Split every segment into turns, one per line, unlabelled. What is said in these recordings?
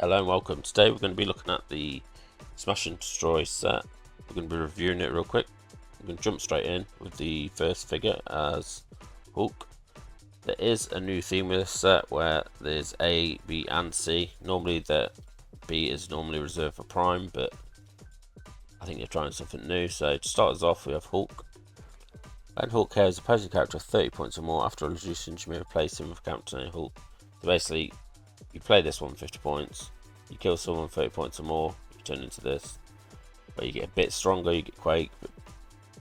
Hello and welcome. Today we're going to be looking at the Smash and Destroy set. We're going to be reviewing it real quick. We're going to jump straight in with the first figure as Hulk. There is a new theme with this set where there's A, B and C. Normally the B is normally reserved for Prime, but I think they're trying something new. So to start us off we have Hulk. When Hulk has opposing character of 30 points or more after illusion, you may replace him with a character named Hulk. So basically you play this one 50 points, you kill someone 30 points or more, you turn into this. But you get a bit stronger, you get Quake, but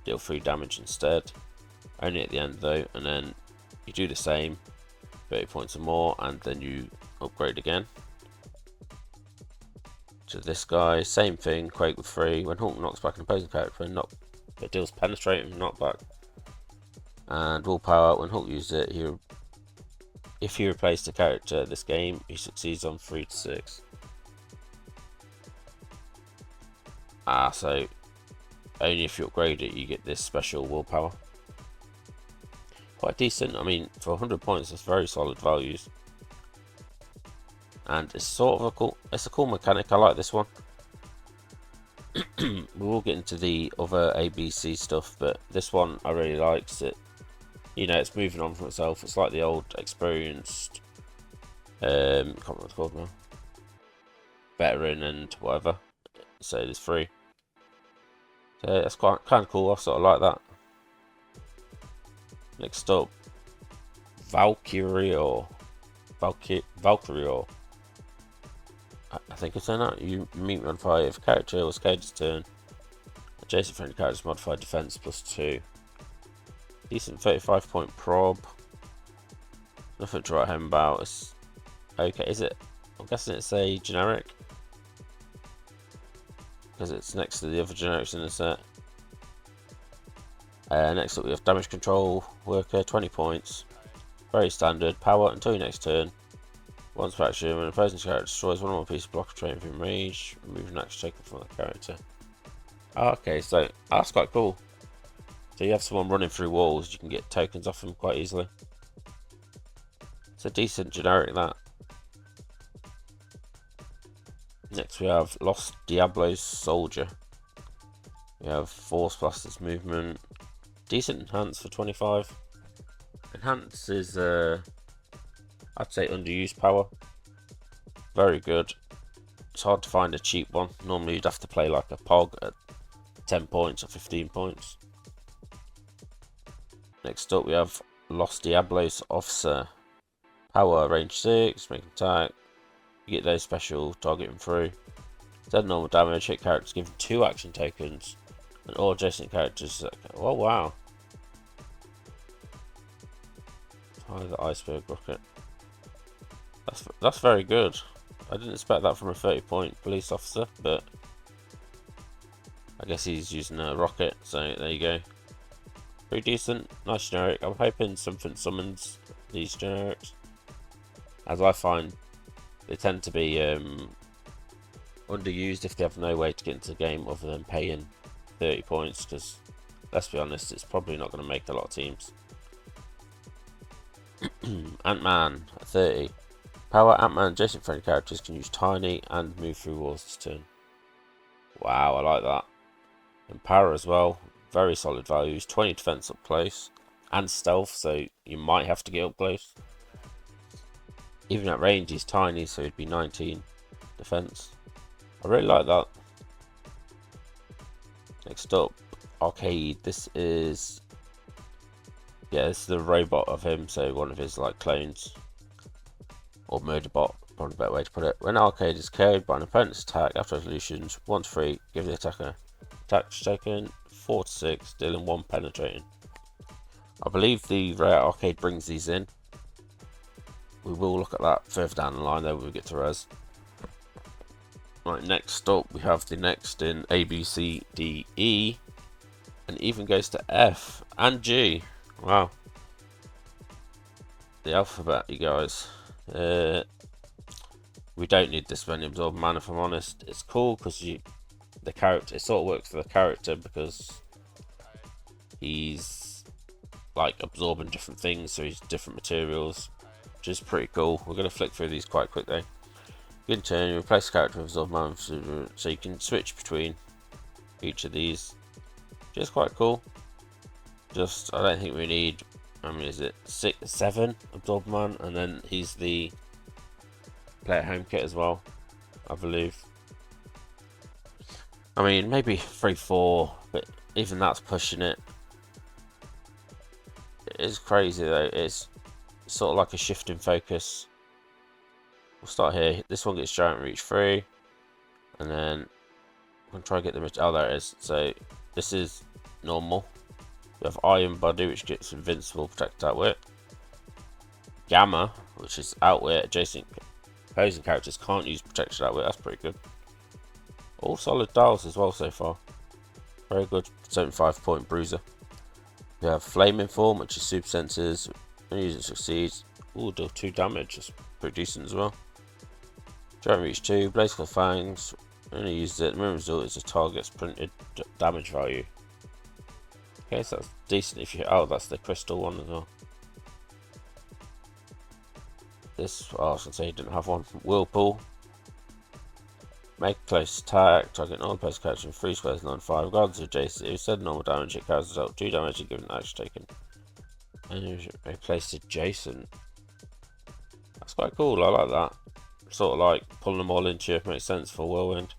deal 3 damage instead. Only at the end though, and then you do the same, 30 points or more, and then you upgrade again. To this guy, same thing, Quake with 3. When Hulk knocks back an opposing character, it deals penetrating knockback. And willpower, when Hulk uses it, if you replace the character this game, he succeeds on 3 to 6. So only if you upgrade it you get this special willpower. Quite decent. I mean, for 100 points that's very solid values. And it's sort of a cool mechanic. I like this one. We will get into the other ABC stuff, but this one I really liked it. You know, it's moving on from itself. It's like the old experienced, I can't remember what it's called now, veteran and whatever. So there's 3. So that's kind of cool. I sort of like that. Next up, Valkyrie. I think it's saying that. You meet modify if a character was Cage's turn. Adjacent friendly characters modify defense +2. Decent 35 point prob. Nothing to write home about. It's okay. Is it? I'm guessing it's a generic because it's next to the other generics in the set. Next up we have damage control worker, 20 points. Very standard. Power until your next turn. Once per action, when an opposing character destroys one or more piece of block or trait within range, remove an action taken from that character. Okay, so that's quite cool. So you have someone running through walls, you can get tokens off them quite easily. It's a decent generic, that. Next we have Los Diablos Soldier. We have Force Blasters movement. Decent enhance for 25. Enhance is, I'd say, underused power. Very good. It's hard to find a cheap one. Normally you'd have to play like a Pog at 10 points or 15 points. Next up we have Los Diablos Officer. Power, range 6, make attack. You get those special targeting through. Dead normal damage, hit characters given 2 action tokens. And all adjacent characters. Oh wow. Fire the iceberg rocket. That's very good. I didn't expect that from a 30-point police officer, but I guess he's using a rocket, so there you go. Pretty decent, nice generic. I'm hoping something summons these generics, as I find they tend to be underused if they have no way to get into the game other than paying 30 points, because let's be honest, it's probably not going to make a lot of teams. Ant-Man at 30. Power, Ant-Man adjacent friendly characters can use tiny and move through walls this turn. Wow, I like that. And power as well, very solid values. 20 defense up close and stealth, so you might have to get up close. Even at range he's tiny, so he'd be 19 defense. I really like that. Next up, Arcade. This is the robot of him, so one of his like clones. Or murder bot, probably a better way to put it. When Arcade is KO'd by an opponent's attack after resolutions, 1 to 3, give the attacker attack token 4 to 6, dealing 1 penetrating. I believe the rare Arcade brings these in. We will look at that further down the line though when we get to res. Right, next up we have the next in A, B, C, D, E, and even goes to F and G. Wow. The alphabet, you guys. We don't need this many absorb man, if I'm honest. It's cool because the character, it sort of works for the character because he's like absorbing different things, so he's different materials, which is pretty cool. We're going to flick through these quite quick though. In turn, you replace the character with Absorb Man, so you can switch between each of these, which is quite cool. Just, I don't think we need, I mean, is it 7 Absorb Man, and then he's the play at home kit as well, I believe. I mean, maybe 3-4, but even that's pushing it. It is crazy though. It's sort of like a shift in focus. We'll start here. This one gets Giant Reach 3, and then I'm gonna try to get the. Oh, there it is. So this is normal. We have Iron Body, which gets Invincible, Protect, Outwit. Gamma, which is Outwit. Adjacent opposing characters can't use Protection, Outwit. That's pretty good. All solid dials as well so far. Very good. 75-point bruiser. We have Flaming Form, which is super senses. When you use it succeeds, ooh, deal 2 damage. That's pretty decent as well. Giant Reach 2, Blazeful Fangs. Only use it. The main result is the target's printed damage value. Okay, so that's decent if you. Oh, that's the crystal one as well. This, oh, I was gonna say you didn't have one. Whirlpool. Make a close attack, target all opposing character in 3 squares, 9-5. Regardless of adjacent, if you said normal damage, it carries out 2 damage and given action taken. And you replace adjacent. That's quite cool, I like that. Sort of like pulling them all into you, makes sense for Whirlwind.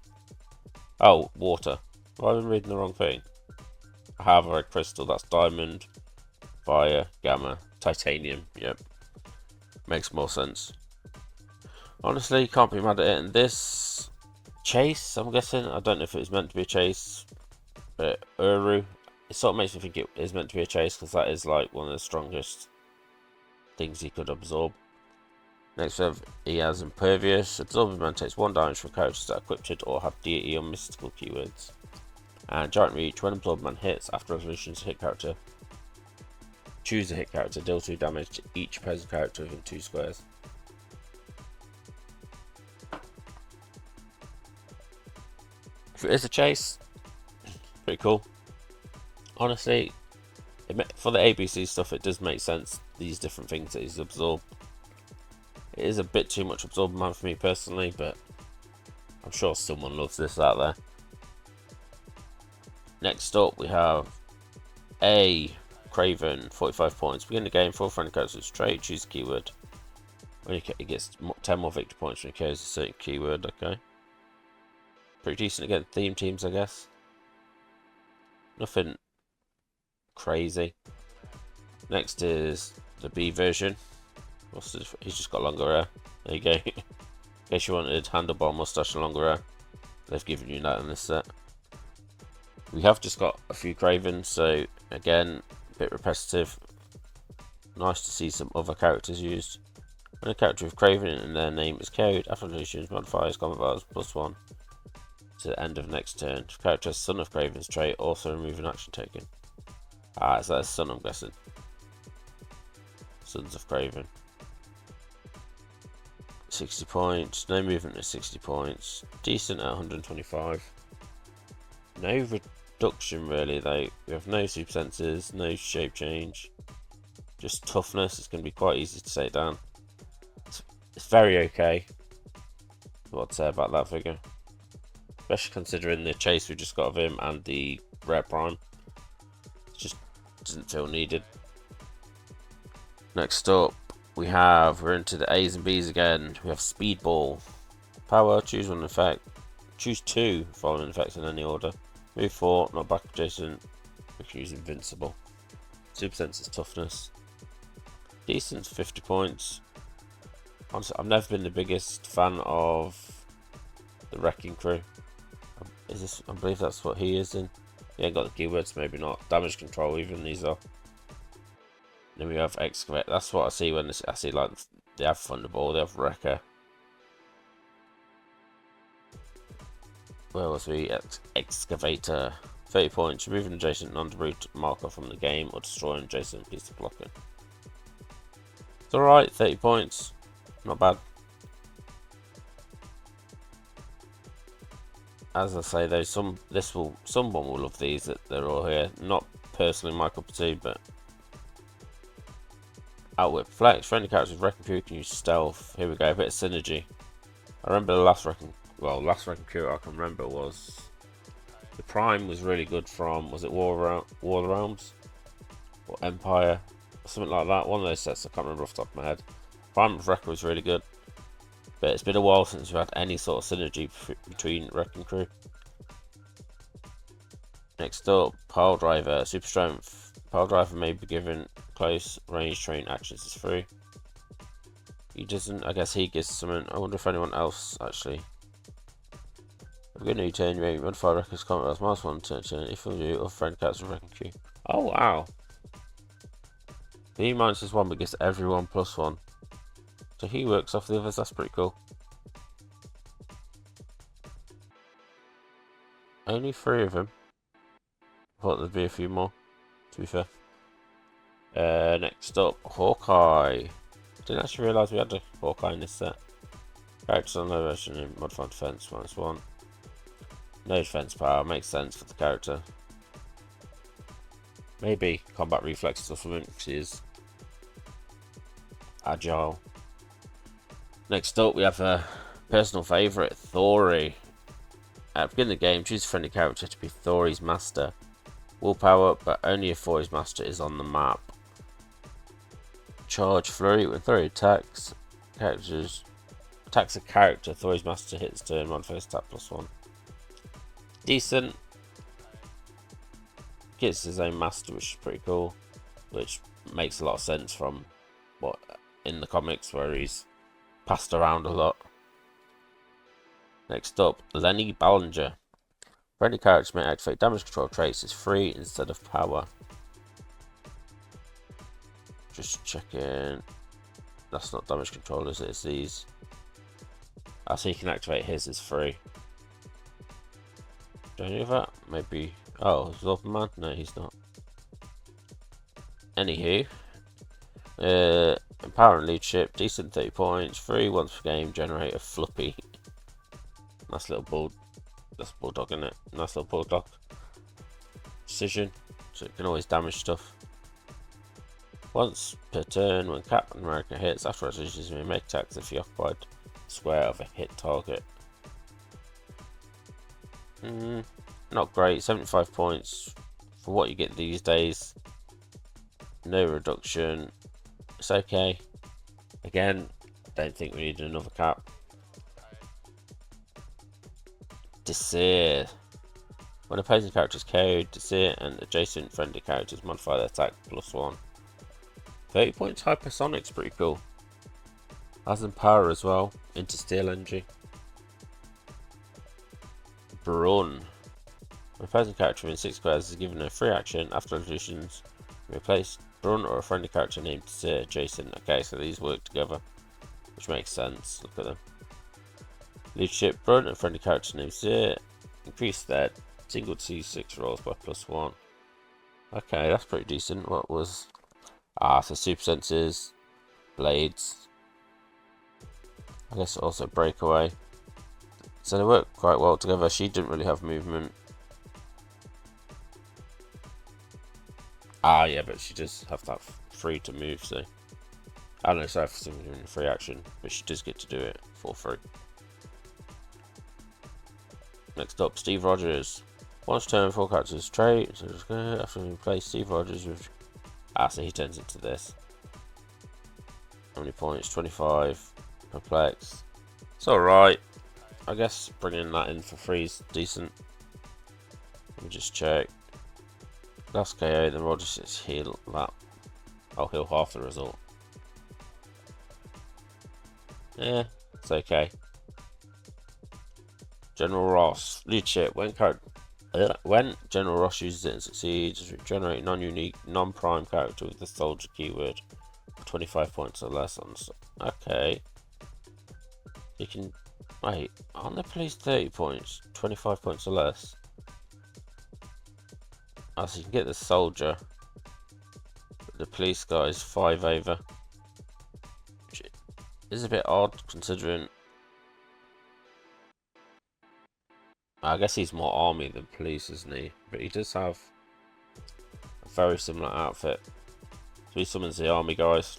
Oh, water. Have I been reading the wrong thing? I have a red crystal, that's diamond, fire, gamma, titanium, yep. Makes more sense. Honestly, can't be mad at it. And this chase, I'm guessing, I don't know if it was meant to be a chase, but Uru, it sort of makes me think it is meant to be a chase, because that is like one of the strongest things he could absorb. Next we have, he has Impervious. Absorbing Man takes 1 damage from characters that are equipped or have deity or mystical keywords. And Giant Reach, when Absorbing Man hits, after resolution to hit character, choose a hit character, deal 2 damage to each opposing character within 2 squares. If it is a chase, pretty cool. Honestly, for the ABC stuff, it does make sense, these different things that he's absorbed. It is a bit too much Absorbing Man for me personally, but I'm sure someone loves this out there. Next up, we have a Kraven, 45 points. Begin the game, 4 friendly characters trait, choose a keyword. When he gets 10 more victory points when he carries a certain keyword, okay. Pretty decent again, theme teams, I guess. Nothing crazy. Next is the B version. He's just got longer hair. There you go. In case you wanted handlebar, mustache, and longer hair, they've given you that in this set. We have just got a few Kravens, so again, a bit repetitive. Nice to see some other characters used. When a character with Kraven in their name is carried, after evolutions, modifiers, combat values +1 to the end of next turn. If character has Son of Kraven's trait, also remove an action taken. Ah, is that a son, I'm guessing? Sons of Kraven. 60 points, no movement at 60 points, decent at 125. No reduction really though, we have no super senses, no shape change, just toughness. It's going to be quite easy to take down. It's very okay, what I'd say about that figure. Especially considering the chase we just got of him and the rare prime. It just doesn't feel needed. Next up, we're into the A's and B's again. We have Speedball. Power, choose one effect. Choose 2 following effects in any order. Move 4, not back adjacent. We can use Invincible. Super Sense is toughness. Decent, 50 points. Honestly, I've never been the biggest fan of the Wrecking Crew. I believe that's what he is in. He ain't got the keywords, maybe not. Damage control, even these are. Then we have Excavate. That's what I see when I see like they have Thunderball, they have Wrecker. Where was we? Excavator. 30 points. Remove an adjacent non-Debrii marker from the game or destroy an adjacent piece of blocking. It's alright, 30 points. Not bad. As I say though, someone will love these, that they're all here. Not personally my cup of tea, but Outwit Flex. Friendly characters with Wrecking Crew can use stealth. Here we go, a bit of synergy. I remember the last last recruit I can remember was the Prime was really good from, was it War of the Realms or Empire or something like that? One of those sets, I can't remember off the top of my head. Prime of Wrecker was really good, but it's been a while since we've had any sort of synergy between Wrecking Crew. Next up, Pile Driver, Super Strength. Pile Driver may be given close range train actions as free. He doesn't, I guess he gives something. I wonder if anyone else actually. We're going to turn you modify records comment as minus 1 turn if you or friend cards with Wrecking Crew. Oh wow. He minus is 1 but gives everyone +1. So he works off the others, that's pretty cool. Only 3 of them. I thought there'd be a few more, to be fair. Next up, Hawkeye. Didn't actually realise we had a Hawkeye in this set. Characters on low version in modified defense -1. No defense power, makes sense for the character. Maybe combat reflexes or something, because he is agile. Next up, we have a personal favourite, Thor. At the beginning of the game, choose a friendly character to be Thor's master. Willpower, but only if Thor's master is on the map. Charge Flurry. When Thor attacks a character, Thor's master hits turn 1 first attack +1. Decent. Gets his own master, which is pretty cool. Which makes a lot of sense from what in the comics where he's passed around a lot. Next up, Lenny Ballinger. Friendly characters may activate damage control traits as free instead of power. Just checking. That's not damage control, is it? It's these. So you can activate his as free. Do I know that? Maybe. Oh, is Zorman? No, he's not. Anywho. Empower and leadership. Decent 30 points. Free once per game. Generate a Fluppy. Nice little bull. That's bulldog, isn't it? Nice little bulldog. Precision. So it can always damage stuff. Once per turn, when Captain America hits, after resolutions, you may make attacks if you occupied the square of a hit target. Not great. 75 points for what you get these days. No reduction. It's okay. Again, don't think we need another cap. Desir. When opposing characters KO, Desir and adjacent friendly characters modify their attack +1. 30 points hypersonic's pretty cool. Has power as well. Into steel energy. Brun. When opposing character within 6 squares is given a free action after resolutions, replace Brun or a friendly character named Desir adjacent. Okay, so these work together, which makes sense. Look at them. Leadership, Brun and friendly character named Desir increase their single C6 rolls by +1. Okay, that's pretty decent. What was so super senses, blades, I guess also breakaway. So they work quite well together. She didn't really have movement. Yeah, but she does have that free to move, so I don't know, sorry for some free action, but she does get to do it for free. Next up, Steve Rogers. Once turn 4 characters trait, so just go after we play Steve Rogers with so he turns into this. How many points? 25. Perplex. It's alright. I guess bringing that in for free is decent. Let me just check. Last KO, then Rogers is heal that. I'll heal half the result. Yeah, it's okay. General Ross. Leadership. When General Ross uses it and succeeds, generate non-unique, non-prime character with the soldier keyword for 25 points or less on. Okay. You can. Wait, aren't the police 30 points? 25 points or less? So you can get the soldier. The police guy is 5 over. Which is a bit odd considering. I guess he's more army than police, isn't he? But he does have a very similar outfit. So he summons the army guys.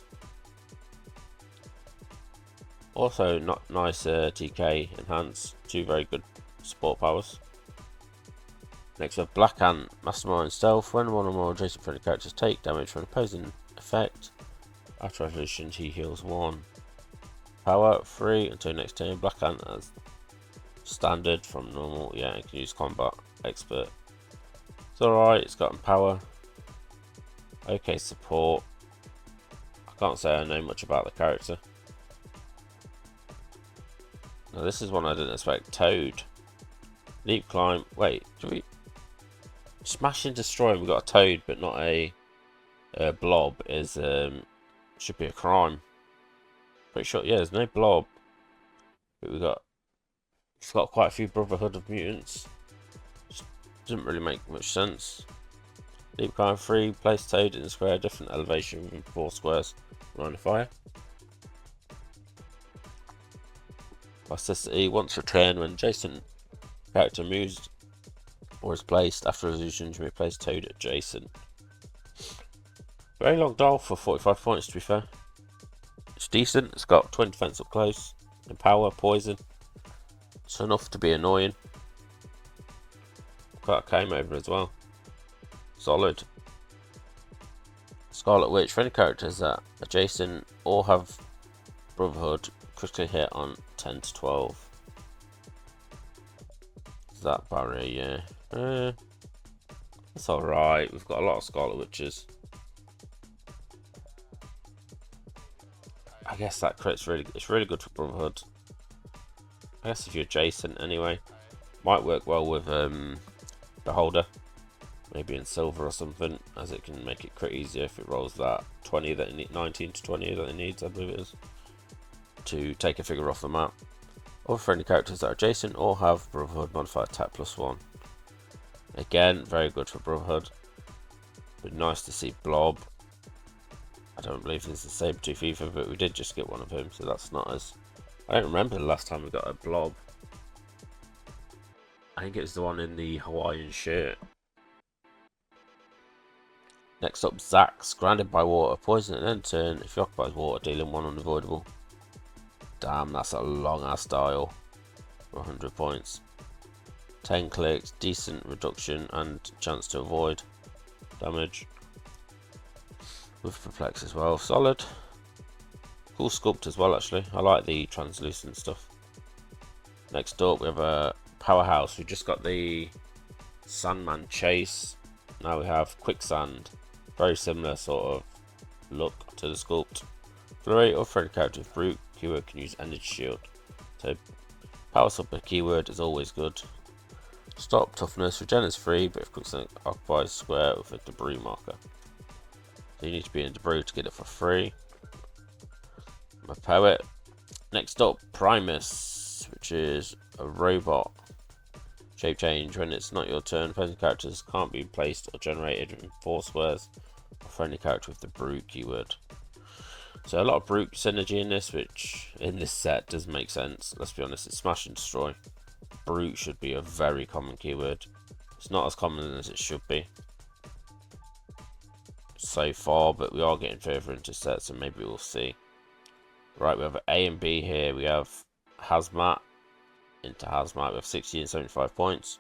Also, not nice TK enhance, 2 very good support powers. Next we have Black Ant, Mastermind Stealth. When one or more adjacent friendly characters take damage from an opposing effect, after resolution he heals 1. Power 3 until next turn. Black Ant as standard from normal, yeah, and can use combat expert. It's alright, it's got power. Okay, support. I can't say I know much about the character. Now this is one I didn't expect. Toad. Leap, climb. Wait, do we smash and destroy? We got a toad, but not a blob. Is should be a crime. Pretty sure. Yeah, there's no blob, but it's got quite a few Brotherhood of mutants. Just didn't really make much sense. Leap, climb, 3. Place toad in a square, different elevation within 4 squares. Line of fire. Plasticity. Once a turn, when adjacent character moves or is placed after resolution, you may place toad adjacent. Very long dial for 45 points, to be fair. It's decent. It's got 20 defense up close, and power, poison. It's enough to be annoying. Got a came over as well. Solid. Scarlet Witch. For any characters that adjacent or have Brotherhood, critically hit on 10 to 12. Is that barrier? Yeah. That's alright. We've got a lot of Scarlet Witches. I guess that crit's it's really good for Brotherhood. I guess if you're adjacent anyway. Might work well with Beholder. Maybe in silver or something, as it can make it crit easier if it rolls that 20 that it needs, 19 to 20 that it needs, I believe it is, to take a figure off the map. Other friendly characters that are adjacent or have Brotherhood modifier attack +1. Again, very good for Brotherhood. But nice to see Blob. I don't believe this is Sabretooth either, but we did just get one of him, so that's not as... I don't remember the last time we got a Blob. I think it was the one in the Hawaiian shirt. Next up, Zax. Grounded by water. Poison at end turn. If you occupy water, dealing 1 unavoidable. Damn, that's a long ass dial. For 100 points. 10 clicks. Decent reduction and chance to avoid damage. With Perplex as well. Solid. Cool sculpt as well, actually. I like the translucent stuff. Next up, we have a Powerhouse. We just got the Sandman Chase. Now we have Quicksand. Very similar sort of look to the sculpt. Flurry or friendly character with Brute keyword can use Energy Shield. So power sub per keyword is always good. Stop toughness. Regen is free, but if Quicksand occupies square with a Debrii marker. So you need to be in Debrii to get it for free. My poet. Next up, Primus, which is a robot. Shape change. When it's not your turn, opposing characters can't be placed or generated in 4 squares. Or friendly character with the Brute keyword. So a lot of Brute synergy in this, which in this set does make sense. Let's be honest, it's Smash and Destroy. Brute should be a very common keyword. It's not as common as it should be so far, but we are getting further into sets, and maybe we'll see. Right, we have A and B here. We have Hazmat. Into Hazmat, we have 60 and 75 points.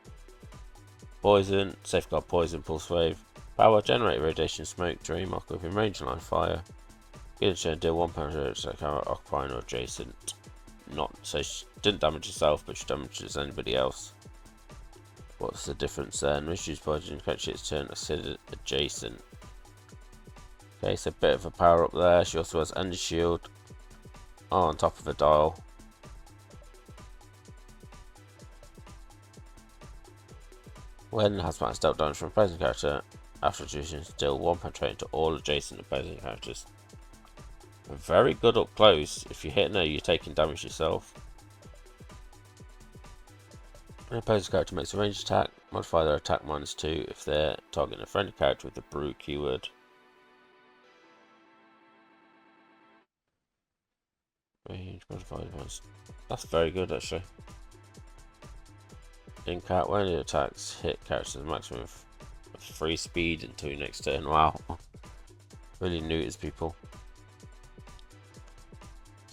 Poison, Safeguard Poison, Pulse Wave. Power, Generate Radiation Smoke, Dream Marker within range line fire. Get a deal 1 pound to occupying or adjacent. Not so she didn't damage herself, but she damages anybody else. What's the difference then? Misuse Poison, catch its turn, considered adjacent. Okay, so a bit of a power up there. She also has Energy Shield. Oh, on top of the dial. When Hazmat is dealt damage from opposing character, after addition, deal 1 penetrating to all adjacent opposing characters. Very good up close. If you hit her, you're taking damage yourself. An opposing character makes a ranged attack, modify their attack -2 if they're targeting a friendly character with the Brute keyword. Range modified ones. That's very good actually. In cat, when it attacks, hit characters at maximum of free speed until your next turn. Wow. Really neuters people.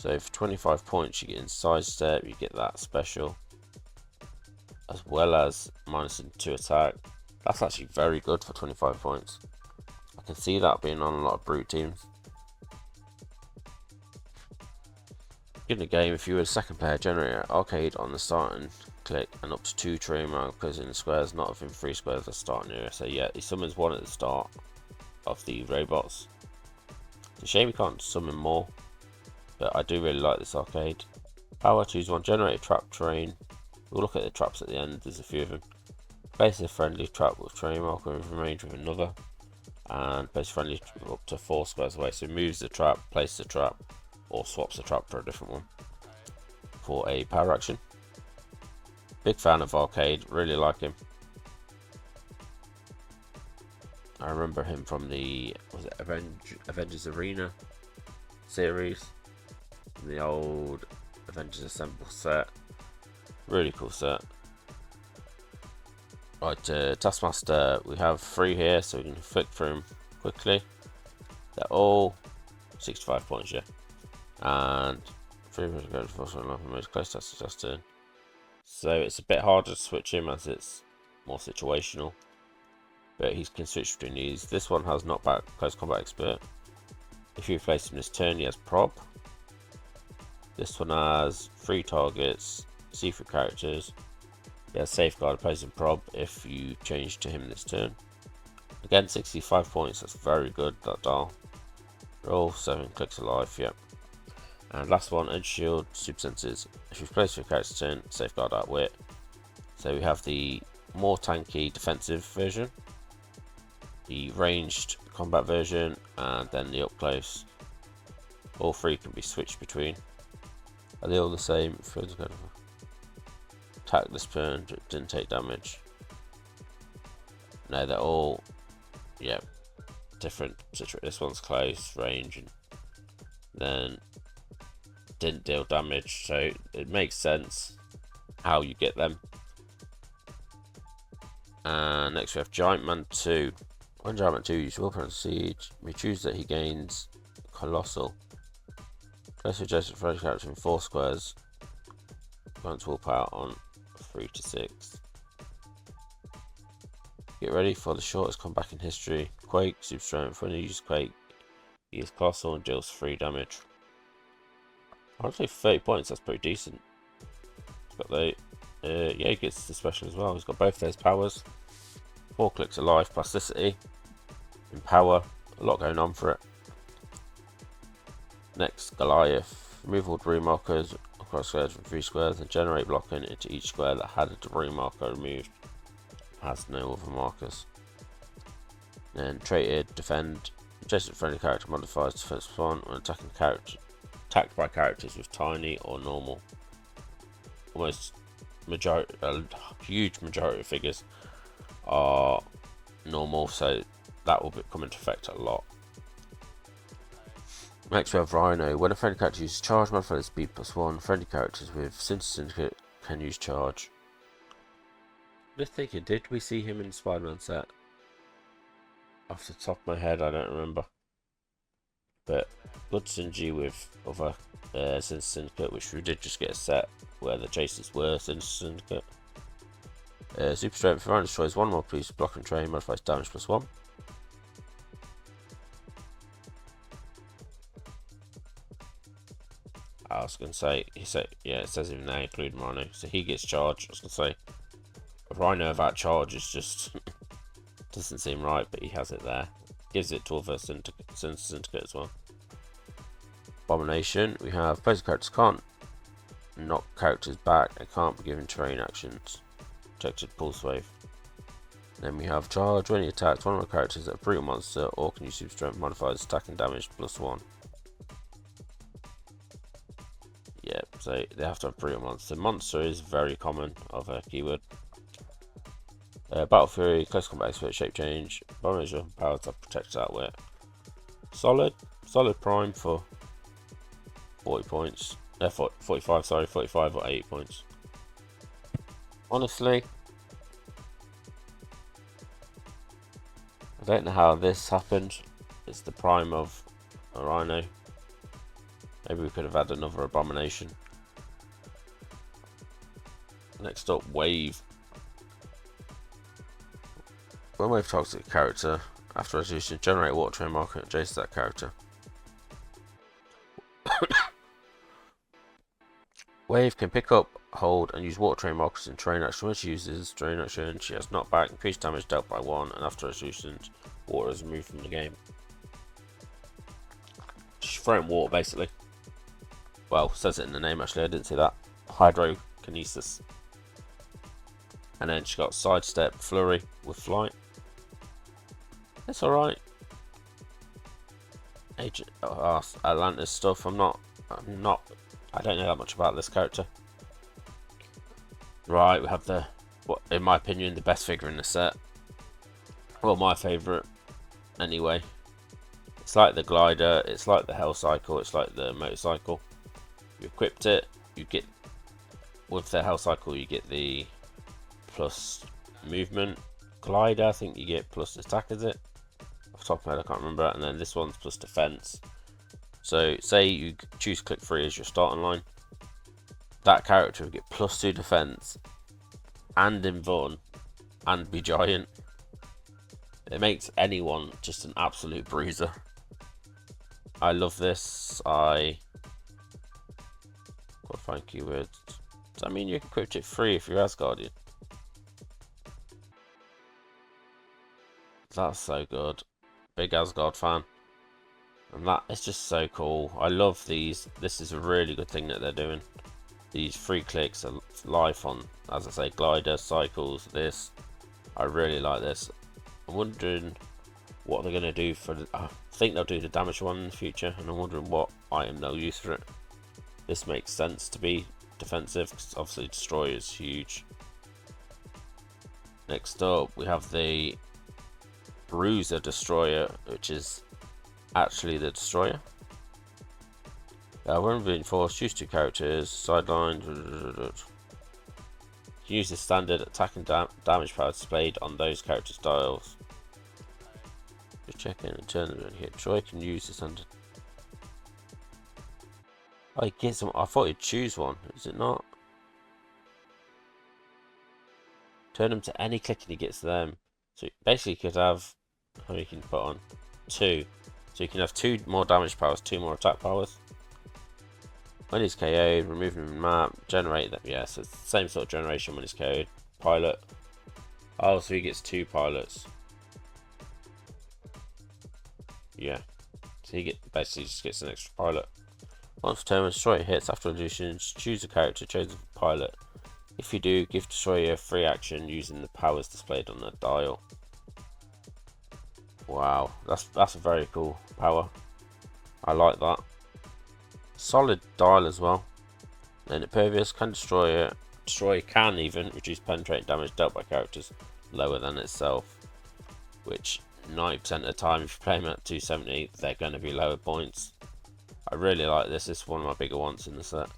So for 25 points you get in sidestep, you get that special, as well as -2 attack. That's actually very good for 25 points. I can see that being on a lot of brute teams. In the game, if you were a second player, generate an arcade on the starting click and up to 2 terrain markers in the squares not within 3 squares of the starting area. So yeah, he summons one at the start of the robots. It's a shame you can't summon more, but I do really like this arcade. Power, choose one, generate a trap terrain. We'll look at the traps at the end, there's a few of them. Place a friendly trap with terrain marker within range with another, and place friendly up to 4 squares away. So moves the trap, places the trap, or swaps the trap for a different one for a power action. Big fan of arcade, really like him. I remember him from the Avengers Arena series, the old Avengers Assemble set. Really cool set. Right, Taskmaster, we have 3 here, so we can flick through them quickly. They're all 65 points, yeah. And 3 go to most close to Justin. So it's a bit harder to switch him as it's more situational. But he can switch between these. This one has knockback, close combat expert. If you place him this turn, he has prob. This one has 3 targets, see-through characters. He has safeguard, opposing prob if you change to him this turn. Again, 65 points, that's very good, that dial. Roll 7 clicks alive, yep. And last one, edge shield, super senses. If you place your character's turn, safeguard outwit. So we have the more tanky defensive version, the ranged combat version, and then the up close. All 3 can be switched between. Are they all the same? Attack this turn, didn't take damage. No, they're all, yeah, different. This one's close range, and then didn't deal damage, so it makes sense how you get them. And next we have Giant-Man 2. When Giant-Man 2 uses will siege, we choose that he gains Colossal. Close adjacent for each character in 4 squares. Grants willpower on 3 to 6. Get ready for the shortest comeback in history. Quake, super strength. When you use Quake, he is Colossal and deals 3 damage. I'd say 30 points, that's pretty decent. He's got the, yeah, he gets the special as well. He's got both those powers. 4 clicks of life, plasticity, and power. A lot going on for it. Next, Goliath. Remove all debris markers across squares from 3 squares and generate blocking into each square that had a debris marker removed. Has no other markers. Then traded, defend. Adjacent friendly character modifies defense response when attacking character. Attacked by characters with tiny or normal. Almost majority, a huge majority of figures are normal, so that will come into effect a lot. Next we have Rhino. When a friendly character uses charge modifier speed +1, friendly characters with Cinder Syndicate can use charge. Just thinking, did we see him in the Spider-Man set? Off the top of my head, I don't remember. But good synergy with other Cinder Syndicate, which we did just get a set where the chasers were Cinder Syndicate. Super strength, if Rhino destroys 1 more piece, block and train, modifies damage +1. I was going to say, yeah, it says even there, including Rhino, so he gets charge. I was going to say, Rhino without charge is just doesn't seem right, but he has it there. Gives it to other Syndicate as well. Abomination, we have opposing characters can't knock characters back and can't be given terrain actions. Protected pulse wave. Then we have charge, when he attacks one of the characters that a brutal monster or can use super strength modifiers attacking damage +1. Yeah, so they have to have brutal monster. Monster is very common of a keyword. Battle Fury, close combat expert, shape change, Abomination power to protect that way. Solid prime for 40 points. 45, sorry, 45 or 80 points. Honestly, I don't know how this happened. It's the prime of a Rhino. Maybe we could have had another Abomination. Next up, Wave. When Wave targets a character, after resolution, generate a water train marker adjacent to that character. Wave can pick up, hold, and use water train markers in train action. When she uses train action, she has knockback, increased damage dealt by 1, and after resolution, water is removed from the game. She's throwing water, basically. Well, says it in the name, actually, I didn't see that. Hydrokinesis. And then she got sidestep, flurry with flight. It's alright. Agent Atlantis stuff. I don't know that much about this character. Right, we have what in my opinion the best figure in the set. Well, my favourite anyway. It's like the glider, it's like the hell cycle, it's like the motorcycle. You equipped it, you get with the hell cycle you get the plus movement. Glider, I think you get plus attack, is it? Off the top of my head, I can't remember. And then this one's plus defense. So, say you choose click 3 as your starting line. That character will get plus 2 defense and invuln and be giant. It makes anyone just an absolute bruiser. I love this. Qualifying keywords. Does that mean you can equip it free if you're Asgardian? That's so good. Big Asgard fan. And that is just so cool. I love these. This is a really good thing that they're doing. These free clicks are life on, as I say, glider, cycles, this. I really like this. I'm wondering what they're going to do for I think they'll do the damage one in the future, and I'm wondering what item they'll use for it. This makes sense to be defensive, because obviously destroyer is huge. Next up, we have the Bruiser Destroyer, which is actually the destroyer. When reinforced, choose 2 characters, sideline. Use the standard attack and damage power displayed on those characters' dials. Just check in and turn them in here. Troy can use the standard. Oh, he gets them. I thought he'd choose one. Is it not? Turn them to any click and he gets them. So basically, you could have. How many can you put on? 2. So you can have 2 more damage powers, 2 more attack powers. When he's KO'd, remove him from the map, generate them. Yeah, so it's the same sort of generation when he's KO'd. Pilot. Oh, so he gets 2 pilots. Yeah. So he basically just gets an extra pilot. Once turn when destroyer hits after illusions, choose a character chosen for pilot. If you do, give destroyer free action using the powers displayed on the dial. Wow, that's a very cool power. I like that. Solid dial as well. Then impervious can destroyer can even reduce penetrating damage dealt by characters lower than itself, which 90% of the time if you play them at 270 they're going to be lower points. I really like this. This is one of my bigger ones in the set.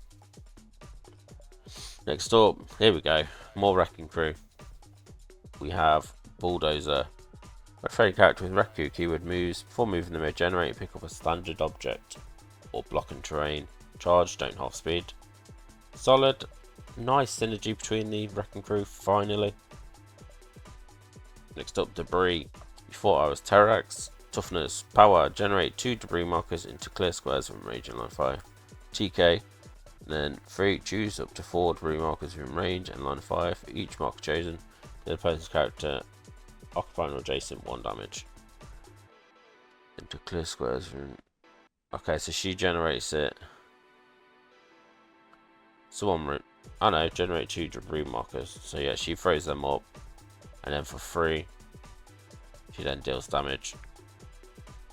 Next up, here we go, more Wrecking Crew. We have Bulldozer. A trade character with Wrecking Crew keyword moves. Before moving, they may generate and pick up a standard object or block and terrain. Charge, don't half speed. Solid. Nice synergy between the Wrecking Crew, finally. Next up, Debrii. You thought I was Terrax. Toughness, power, generate 2 debris markers into clear squares from range and line of fire. TK. Then 3, choose up to 4 debris markers from range and line of fire for each marker chosen. The opponent's character occupying or adjacent 1 damage. Into clear squares from. Okay, so she generates it. I know, generate 2 debris markers. So yeah, she throws them up, and then for free, she then deals damage.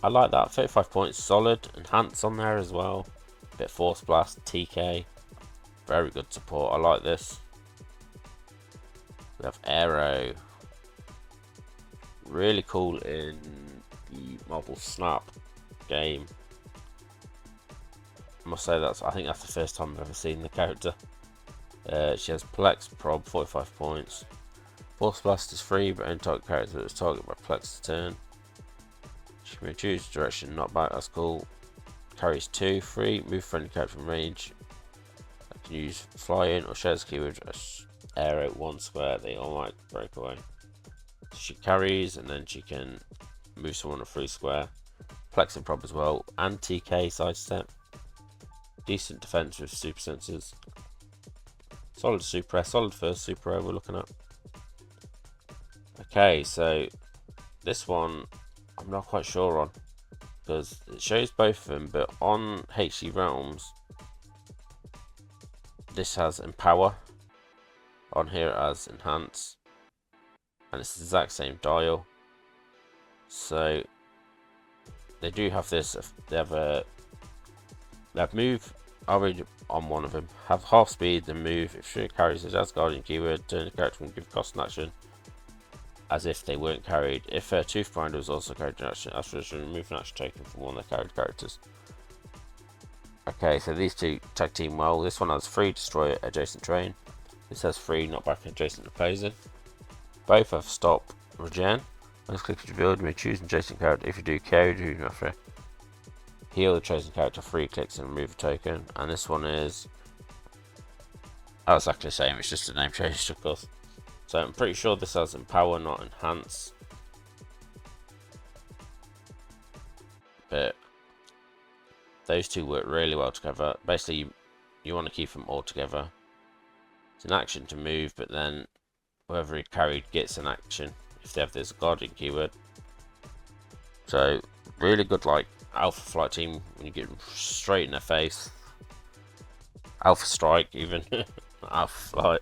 I like that. 35 points, solid. Enhance on there as well. Bit Force Blast, TK. Very good support. I like this. We have Aero. Really cool in the Marvel Snap game. I must say I think that's the first time I've ever seen the character. She has Plex Prob, 45 points. Force Blast is free, but any target character that is targeted by Plex to turn. She can choose direction, knockback, that's cool. carries 2, 3, move friendly character from range. I can use flying or shares keyword Aero 1 square. They all might break away. So she carries and then she can move someone a 3 square. Flexing prop as well. Anti-K sidestep. Decent defense with super sensors. Solid super, solid first super we're looking at. Okay, so this one I'm not quite sure on, because it shows both of them, but on HD Realms this has Empower, on here it has Enhance, and it's the exact same dial. So they do have this, they have move already on one of them, have half speed, then move. If she carries his Asgardian keyword, turn the character and give cost and action as if they weren't carried. If her Tooth Grinder was also carried in action, after remove an action taken from one of their carried characters. Okay, so these two tag team well. This one has 3 destroy adjacent terrain. This has 3 knock back adjacent opposing. Both have stop regen. Once click to revealed, you may choose an adjacent character. If you do, KO, do after heal the chosen character 3 clicks and remove a token. And this one is exactly the same, it's just a name change of course. So I'm pretty sure this has Empower, not Enhance. But those two work really well together. Basically, you want to keep them all together. It's an action to move, but then whoever he carried gets an action if they have this Guardian keyword. So really good, like Alpha Flight team when you get them straight in their face. Alpha Strike even. Alpha Flight.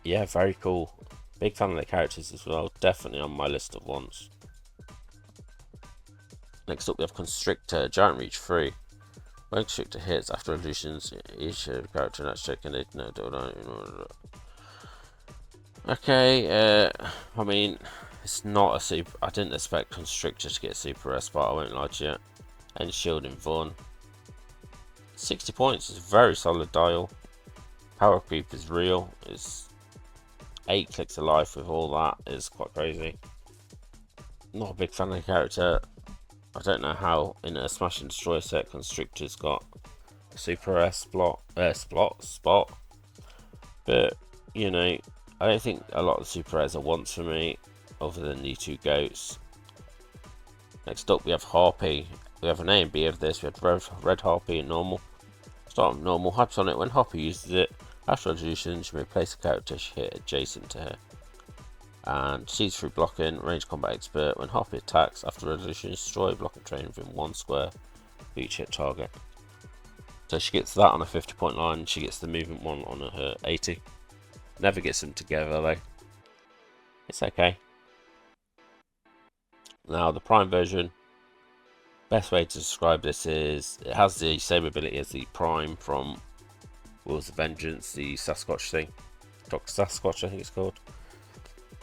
Yeah, very cool. Big fan of the characters as well. Definitely on my list of wants. Next up we have Constrictor, Giant Reach 3. When Constrictor hits after illusions, each character that's checking it. Okay, I mean, it's not a super. I didn't expect Constrictor to get super S, but I won't lie to you. And shielding Vaughn. 60 points is a very solid dial. Power creep is real. It's 8 clicks of life with all that is quite crazy. Not a big fan of the character. I don't know how in a Smash and Destroy set Constrictor's got a super S spot. But, you know, I don't think a lot of the super S are wants for me, other than the 2 goats. Next up we have Harpy. We have an A and B of this. We have red Harpy and normal. Start with normal. Hypes on it. When Harpy uses it, after resolution, she may place a character she hit adjacent to her. And sees through blocking, range combat expert. When Harpy attacks, after resolution, destroy blocking terrain within 1 square for each hit target. So she gets that on a 50-point line. She gets the movement one on her 80. Never gets them together though. It's okay. Now the Prime version. Best way to describe this is it has the same ability as the Prime from Wheels of Vengeance, the Sasquatch thing. Dr. Sasquatch, I think it's called.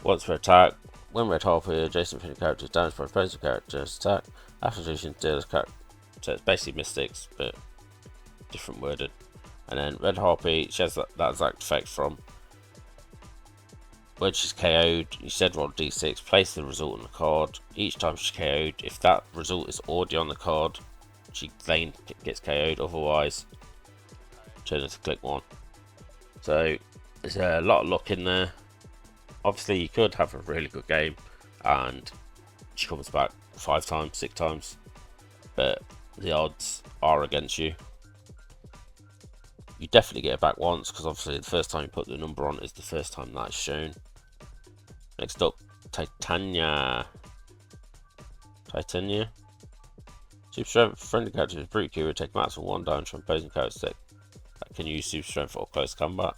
Once per attack, when Red Harpy adjacent to characters damaged by opposing character's attack, after deletion deals character. So it's basically Mystics, but different worded. And then Red Harpy, she has that exact effect from when she's KO'd, you said roll d6, place the result on the card. Each time she's KO'd, if that result is already on the card, she then gets KO'd, otherwise turn it to click 1. So there's a lot of luck in there. Obviously you could have a really good game and she comes back 5 times, 6 times, but the odds are against you. You definitely get it back once, because obviously the first time you put the number on is the first time that's shown. Next up, Titania. Super strength, friendly character with brute keyword, take maximum 1 damage from opposing character that can use super strength for close combat.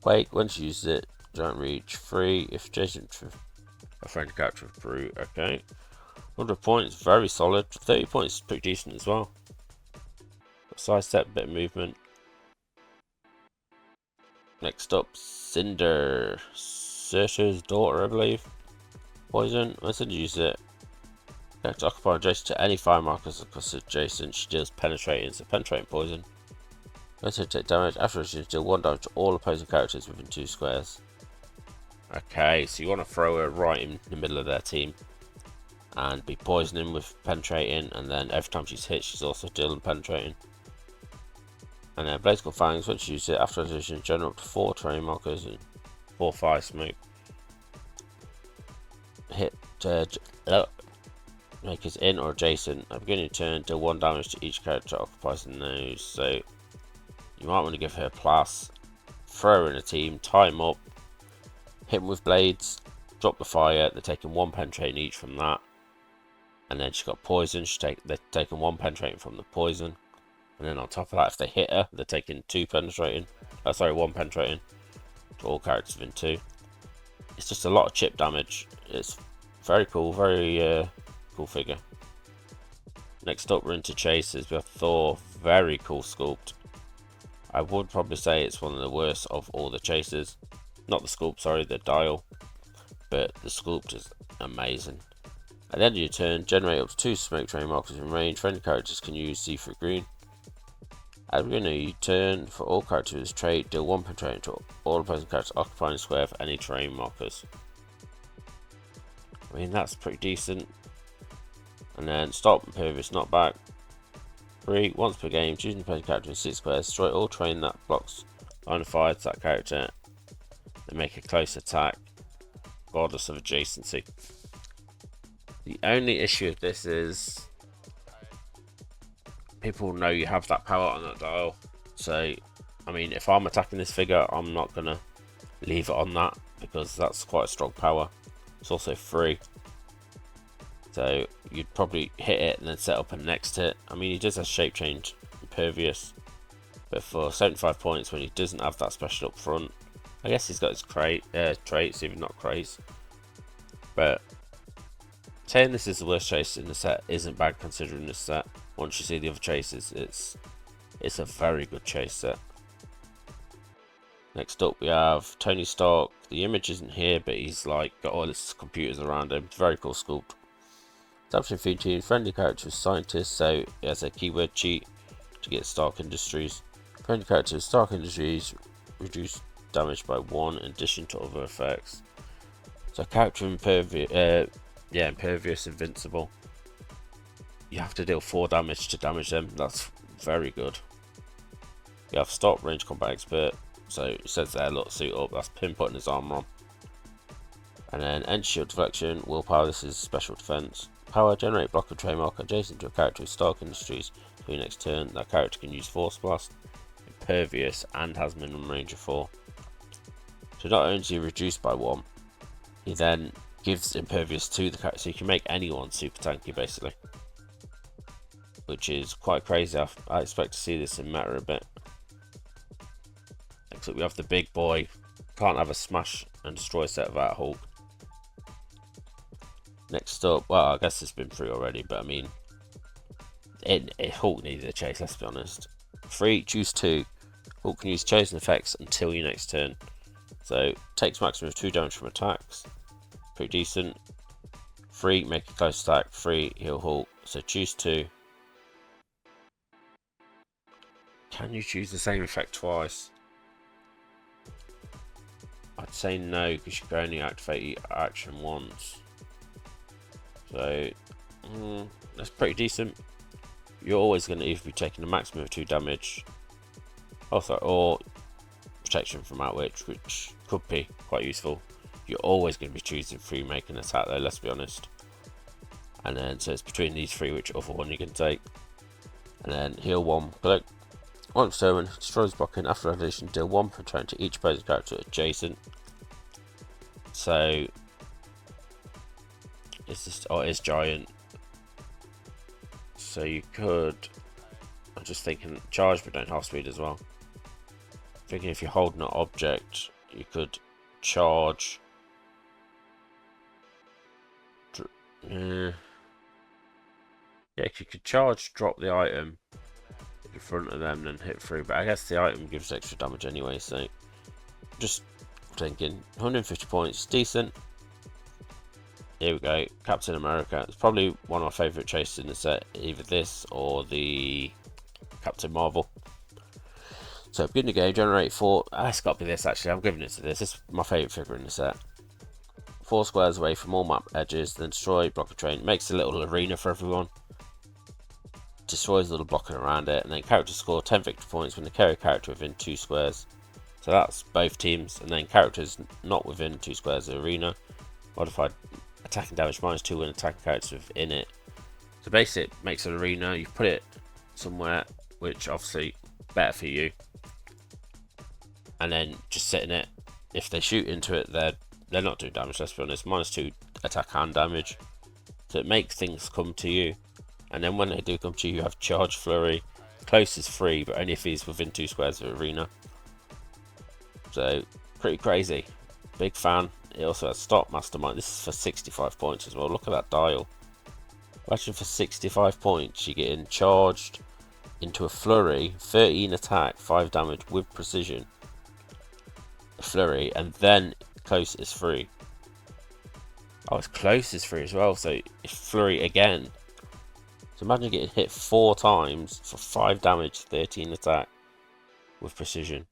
Quake, when she uses it, giant reach 3 if adjacent to a friendly character with brute. Okay, 100 points, very solid. 30 points is pretty decent as well. Side step, bit of movement. Next up, Cinder. Searcher's daughter, I believe. Poison. When Cinder uses it, character occupy adjacent to any fire markers across adjacent, she deals penetrating, so penetrating poison. When Cinder take damage, after she deal 1 damage to all opposing characters within 2 squares. Okay, so you want to throw her right in the middle of their team. and be poisoning with penetrating, and then every time she's hit she's also dealing penetrating. And then Blazical Fangs, once you use it after addition, generate up to 4 terrain markers and 4 fire smoke. Hit makers in or adjacent at the beginning of turn, deal 1 damage to each character that occupies the nose. So you might want to give her a plus, throw her in a team, tie them up, hit them with blades, drop the fire. They're taking 1 penetrating each from that, and then she's got poison. They're taking 1 penetrating from the poison, and then on top of that, if they hit her, they're taking 2 penetrating. 1 penetrating to all characters within 2. It's just a lot of chip damage. It's very cool, very cool figure. Next up, we're into chasers. We have Thor, very cool sculpt. I would probably say it's one of the worst of all the chasers. Not the sculpt, sorry, the dial. But the sculpt is amazing. At the end of your turn, generate up to 2 smoke train markers in range. Friendly characters can use C3 green. At the beginning of your turn, for all characters trait, deal 1 penetrating to all opposing characters occupying a square for any terrain markers. I mean, that's pretty decent. And then stop, impervious, knockback. 3, once per game, choose an opposing character in 6 squares, destroy all terrain that blocks line of fire to that character, then make a close attack, regardless of adjacency. The only issue with this is people know you have that power on that dial. So, I mean, if I'm attacking this figure, I'm not going to leave it on that, because that's quite a strong power. It's also free. So you'd probably hit it and then set up a next hit. I mean, he does have shape change, impervious, but for 75 points when he doesn't have that special up front, I guess he's got his traits, even not craze. But saying this is the worst chase in the set isn't bad, considering this set. Once you see the other chases, it's a very good chase set. Next up, we have Tony Stark. The image isn't here, but he's like got all his computers around him. Very cool sculpt. Adaption featuring friendly characters, scientists, so it has a keyword cheat to get Stark Industries. Friendly characters, Stark Industries, reduce damage by 1 in addition to other effects. So character impervious, invincible. You have to deal 4 damage to damage them. That's very good. You have stop, range combat expert. So it says there, look, suit up. That's Pim putting his armor on. And then end shield deflection, willpower. This is special defense. Power, generate block and train marker adjacent to a character with Stark Industries. For your next turn, that character can use Force Blast, impervious, and has minimum range of 4. So not only is he reduced by 1, he then gives impervious to the character, so you can make anyone super tanky basically, which is quite crazy. I expect to see this in meta a bit. Next up, we have the big boy. Can't have a smash and destroy set without Hulk. Next up, well, I guess it's been through already, but I mean, Hulk needed a chase, let's be honest. 3, choose 2. Hulk can use chosen effects until your next turn. So, takes maximum of 2 damage from attacks. Pretty decent. 3, make a close attack. 3, heal Hulk. So, choose 2. Can you choose the same effect twice? I'd say no, because you can only activate your action once. So, that's pretty decent. You're always going to either be taking a maximum of 2 damage, also, or protection from Outwitch, which could be quite useful. You're always going to be choosing 3 making an attack though, let's be honest. And then, so it's between these 3 which other one you can take. And then heal 1, collect. Once determined, destroys blocking after addition, deal 1 per turn to each opposing character adjacent. So, it's just, oh, it's giant. So you could, I'm just thinking, charge but don't half speed as well. Thinking if you're holding an object, you could charge. Yeah, if you could charge, drop the item in front of them, then hit through. But I guess the item gives extra damage anyway, so just thinking 150 points, decent. Here we go, Captain America. It's probably one of my favourite chases in the set, either this or the Captain Marvel. So beginning the game, generate 4. It's got to be this actually. I'm giving it to this. This is my favourite figure in the set. 4 squares away from all map edges, then destroy, block a train. Makes a little arena for everyone. Destroys a little blocking around it, and then characters score 10 victory points when they carry a character within 2 squares. So that's both teams, and then characters not within 2 squares of the arena. Modified attacking damage -2 when attacking characters within it. So basically it makes an arena, you put it somewhere which obviously better for you, and then just sit in it. If they shoot into it, they're not doing damage, let's be honest. -2 attack and damage, so it makes things come to you. And then when they do come to you, you have charge flurry. Close is free, but only if he's within 2 squares of the arena. So pretty crazy. Big fan. It also has stop mastermind. This is for 65 points as well. Look at that dial. Imagine for 65 points you're getting charged into a flurry, 13 attack, 5 damage with precision, a flurry, and then close is free. Oh, it's close is free as well, so it's flurry again. So imagine getting hit 4 times for 5 damage, 13 attack with precision.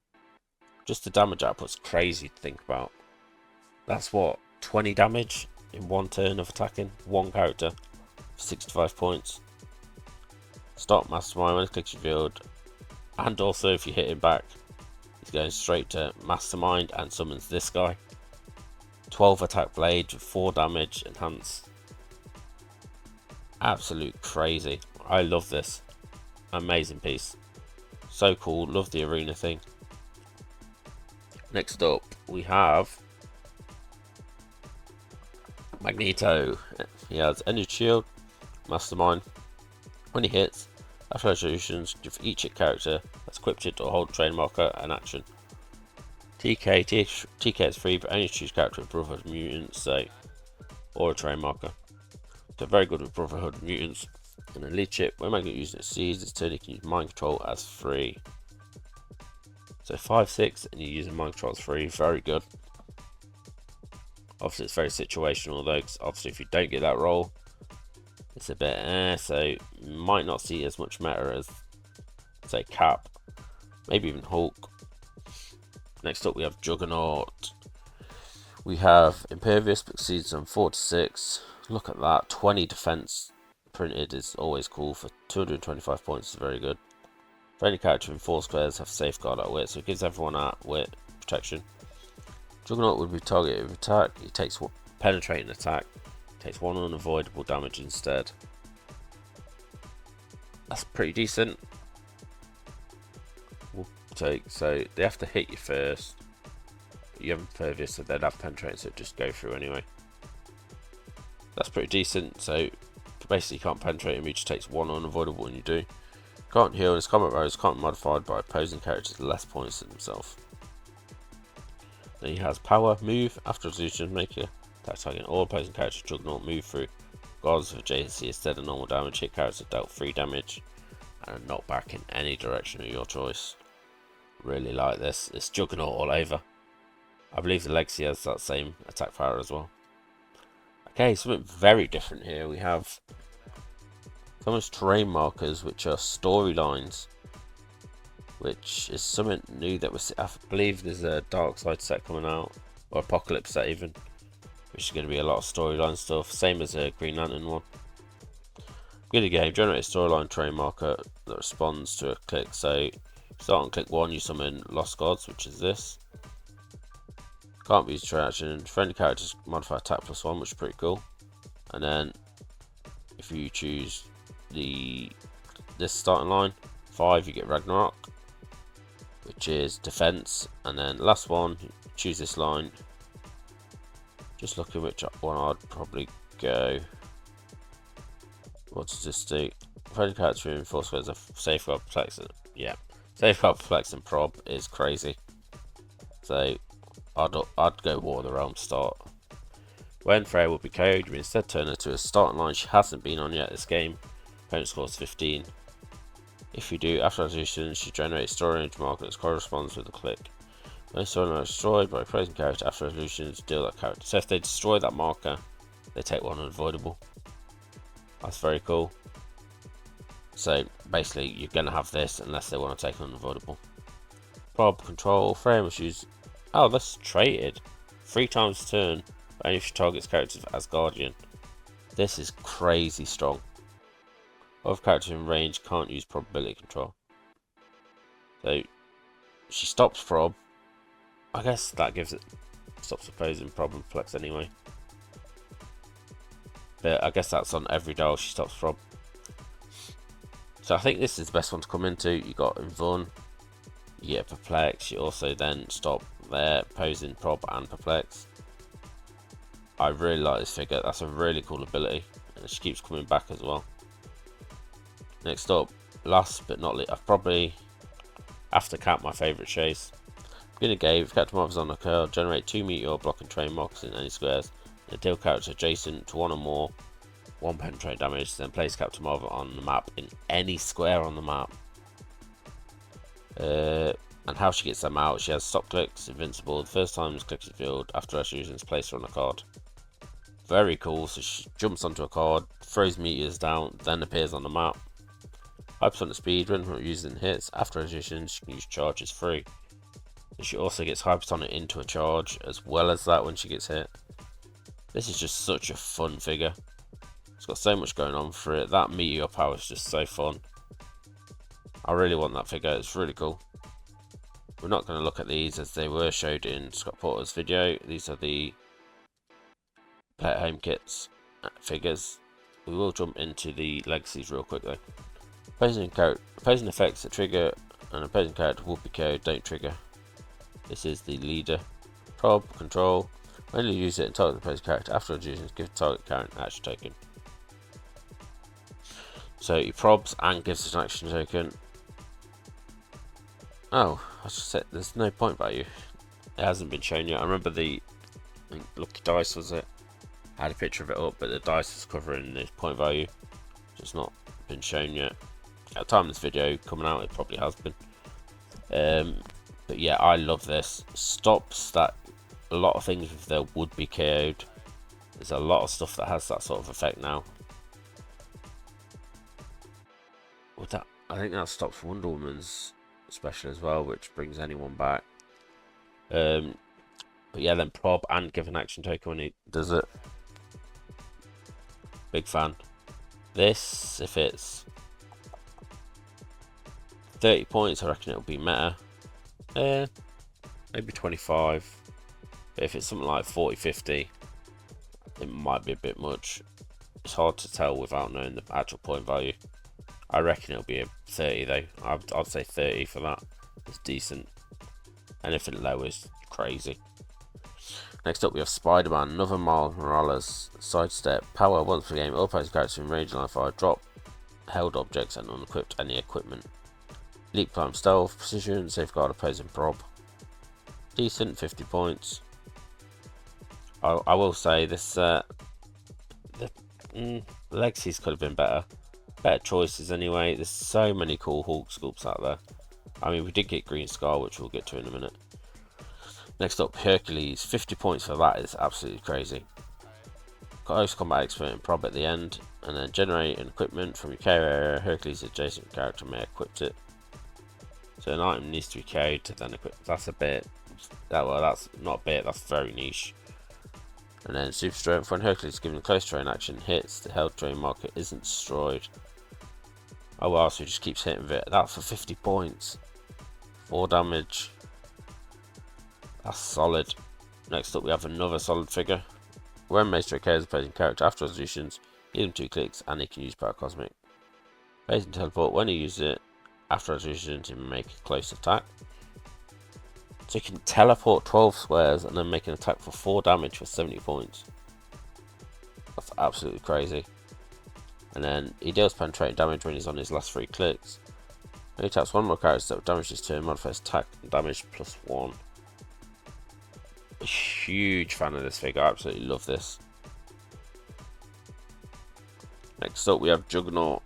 Just the damage output's crazy to think about. That's what, 20 damage in 1 turn of attacking one character for 65 points. Stop mastermind when his click's revealed, and also if you hit him back, he's going straight to mastermind and summons this guy. 12 attack blade with 4 damage, enhance. Absolute crazy. I love this. Amazing piece. So cool. Love the arena thing. Next up we have Magneto. He has energy shield, mastermind. When he hits, after resolutions, give each hit character that's equipped it or hold train marker an action. TK is free, but only choose character with Brotherhood mutants, say, or a train marker. So very good with Brotherhood mutants. And then leadership, when Magneto using it sees its turn, he can use mind control as free. So 5/6, and you're using mind control as free. Very good. Obviously, it's very situational though, because obviously, if you don't get that role, it's a bit so you might not see as much meta as, say, Cap, maybe even Hulk. Next up, we have Juggernaut. We have Impervious, but exceeds on 4/6. Look at that, 20 defense printed is always cool. For 225 points is very good. For any character in 4 squares have safeguard at wit, so it gives everyone at wit protection. Juggernaut would be targeted with attack. He takes penetrating attack. He takes 1 unavoidable damage instead. That's pretty decent. We'll take, so they have to hit you first. You have impervious, so they'd have penetrating, so it just go through anyway. That's pretty decent. So basically, you can't penetrate him. He just takes 1 unavoidable when you do. Can't heal. His combat rose can't be modified by opposing characters less points than himself. Then he has power, move, after resolution, make a attack targeting all opposing characters. Juggernaut move through gods of adjacency instead of normal damage. Hit characters dealt 3 damage and knock back in any direction of your choice. Really like this. It's Juggernaut all over. I believe the Legacy has that same attack power as well. Okay, something very different here. We have almost terrain markers, which are storylines, which is something new that was. I believe there's a Dark Side set coming out, or Apocalypse set even, which is going to be a lot of storyline stuff. Same as a Green Lantern one. Good game. Generate a storyline terrain marker that responds to a click. So start on click 1, you summon Lost Gods, which is this. Can't be used for action. Friendly characters modify attack +1, which is pretty cool. And then if you choose this starting line 5, you get Ragnarok, which is defense. And then last one, choose this line. Just looking which one I'd probably go. What does this do? Friendly character reinforced with a safeguard protection. Yeah, safeguard protection prob is crazy. So I'd go War of the Realm start. When Freyja will be KO'd, you instead turn her to a starting line she hasn't been on yet this game. Opponent scores 15. If you do, after resolution, she generates storage marker that corresponds with a click. When storyline is destroyed by a opposing character after resolution, deal that character. So if they destroy that marker, they take 1 unavoidable. That's very cool. So basically, you're going to have this unless they want to take unavoidable. Prob control, Freyja must use. Oh, that's traded. 3 times turn. only if she targets characters with Asgardian. This is crazy strong. Other characters in range can't use probability control. So she stops prob. I guess that gives it stops opposing prob and flex anyway. But I guess that's on every dial she stops prob. So I think this is the best one to come into. You got Invuln, you get Perplex, you also then stop there, posing prob and Perplex. I really like this figure, that's a really cool ability, and she keeps coming back as well. Next up, last but not least, I've probably, after Cap, my favourite chase. Beginning of game, if Captain Marvel's on a curl, generate 2 meteor block and train marks in any squares, and deal characters adjacent to one or more 1 penetrate damage, then place Captain Marvel on the map in any square on the map. And how she gets them out, she has stop clicks, invincible, the first time this clicks the field, after her users place her on a card. Very cool, so she jumps onto a card, throws meteors down, then appears on the map. Hypersonic speed when using hits, after addition she can use charges free. And she also gets hypersonic into a charge, as well as that when she gets hit. This is just such a fun figure. It's got so much going on for it. That meteor power is just so fun. I really want that figure, it's really cool. We're not going to look at these as they were showed in Scott Porter's video. These are the Play at Home kits figures. We will jump into the legacies real quick though. Opposing effects that trigger an opposing character will be KO'd, don't trigger. This is the leader. Prob, control. When you use it and target the opposing character after using it, give the target character an action token. So he probs and gives us an action token. Oh, I just said there's no point value. It hasn't been shown yet. I remember the Lucky Dice was it. I had a picture of it up, but the dice is covering the point value. It's not been shown yet. At the time of this video coming out, it probably has been. But yeah, I love this. Stops that a lot of things with there would be KO'd. There's a lot of stuff that has that sort of effect now. With that, I think that stops Wonder Woman's special as well, which brings anyone back. But yeah, then prob and give an action token when he does it. Big fan. This, if it's 30 points, I reckon it'll be meta. Maybe 25. But if it's something like 40, 50, it might be a bit much. It's hard to tell without knowing the actual point value. I reckon it'll be a 30 though. I'd say 30 for that. It's decent. Anything lower is crazy. Next up we have Spider-Man, another Miles Morales sidestep. Power once per game, all opposing characters in range line fire, drop held objects and unequipped any equipment. Leap climb stealth, precision, safeguard opposing prob. Decent, 50 points. I will say this the Legacies could have been better. Better choices anyway. There's so many cool Hulk sculpts out there. I mean, we did get Green Scar, which we'll get to in a minute. Next up, Heroclix. 50 points for that is absolutely crazy. Close combat expert and prob at the end, and then generate an equipment from your KO area. Heroclix adjacent character may equip it. So an item needs to be carried to then equip. That's a bit. Well, that's not a bit. That's very niche. And then super strength. When Heroclix given close train action hits, the held train marker isn't destroyed. Oh well, so he just keeps hitting with it. That's for 50 points. 4 damage. That's solid. Next up we have another solid figure. When Maestro KOs opposing character after resolutions, give him 2 clicks and he can use Power Cosmic. Phase and teleport. When he uses it after resolutions, he can make a close attack. So he can teleport 12 squares and then make an attack for 4 damage for 70 points. That's absolutely crazy. And then he deals penetrating damage when he's on his last 3 clicks. When he taps one more character that damage his turn, modifies attack and damage +1. A huge fan of this figure, I absolutely love this. Next up we have Juggernaut.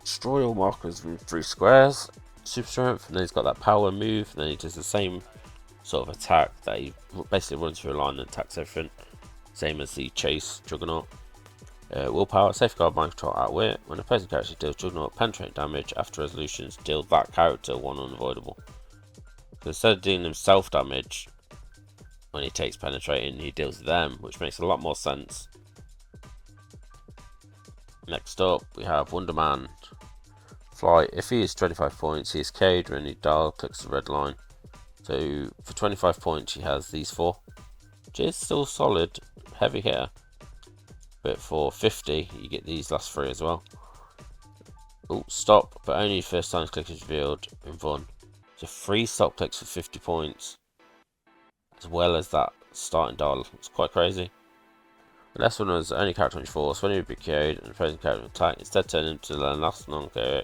Destroy all markers with 3 squares. Super strength, and then he's got that power move, and then he does the same sort of attack that he basically runs through a line and attacks everything. Same as the Chase Juggernaut. Willpower, safeguard, mind control, outwit. When a opposing character deals Juggernaut penetrating damage after resolutions, deal that character 1 unavoidable. So instead of dealing himself damage, when he takes penetrating, he deals with them, which makes a lot more sense. Next up, we have Wonder Man. Fly. If he is 25 points, he is KO'd when he dial clicks the red line. So for 25 points, he has these 4, which is still solid, heavy hitter. But for 50, you get these last 3 as well. Oh, stop, but only first time click is revealed in Vun. So 3 stop clicks for 50 points, as well as that starting dial. It's quite crazy. The last one was the only character on your force. When he would be KO'd and the opposing character would attack, instead turn him to the last non-KO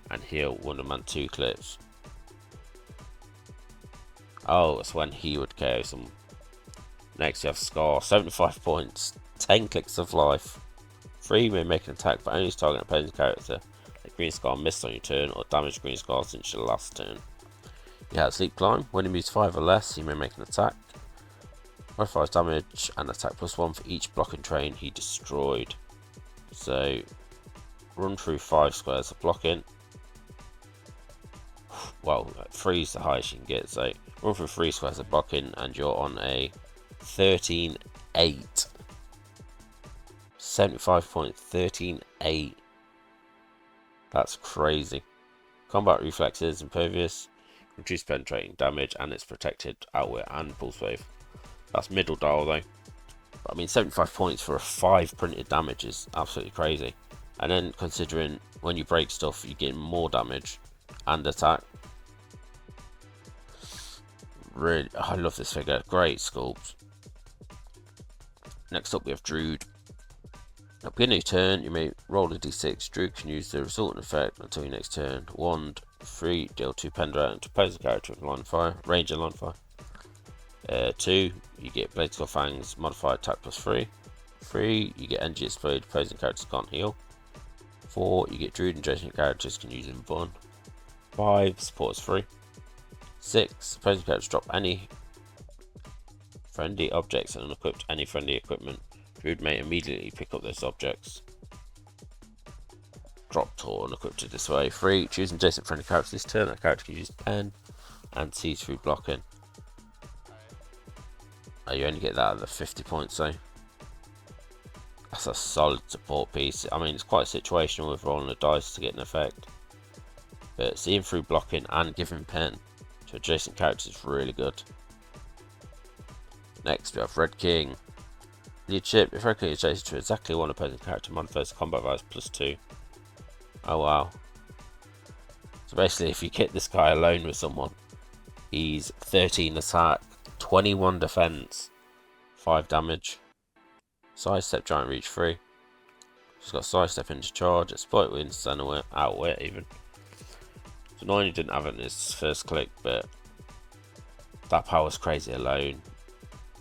and heal Wonder Man 2 clips. Oh, it's when he would KO some. Next you have Scar, 75 points, 10 clicks of life. 3 may make an attack but only target an opposing character. The Green Scar missed on your turn or damage Green Scar since your last turn. You have Sleep Climb, when he moves 5 or less, he may make an attack. Modifies damage and attack +1 for each blocking train he destroyed. So, run through 5 squares of blocking. Well, 3 is the highest you can get, so run through 3 squares of blocking and you're on a 13-8. 75 points, 13-8. That's crazy. Combat reflexes, impervious, reduce penetrating damage, and it's protected outwit and pulse wave. That's middle dial though. But I mean, 75 points for a 5 printed damage is absolutely crazy. And then considering when you break stuff, you get more damage and attack. Really, I love this figure. Great sculpt. Next up, we have Druid. At the beginning of your turn, you may roll a d6. Druid can use the resultant effect until your next turn. Wand, 3, deal 2 Pendra to opposing character with line of fire, range and line of fire. 2, you get Blade Skull Fangs, modified attack +3. 3, you get energy explode, opposing characters can't heal. 4, you get Druid and adjacent characters can use in Vun. 5, support is free. 6, opposing characters drop any friendly objects and unequipped any friendly equipment. Druid may immediately pick up those objects. Dropped or unequipped it this way. 3, choose an adjacent friendly character this turn. That character can use pen and see through blocking. Oh, you only get that at the 50 points though. That's a solid support piece. I mean, it's quite situational with rolling the dice to get an effect. But seeing through blocking and giving pen to adjacent characters is really good. Next we have Red King. Leadership, if Red King is adjacent to exactly one opposing character, modifies combat values +2. Oh wow. So basically if you hit this guy alone with someone, he's 13 attack, 21 defense, 5 damage. Sidestep, giant reach 3. She's got sidestep into charge, exploit wins, and outwit even. So annoying he didn't have it in his first click, but that power's crazy alone.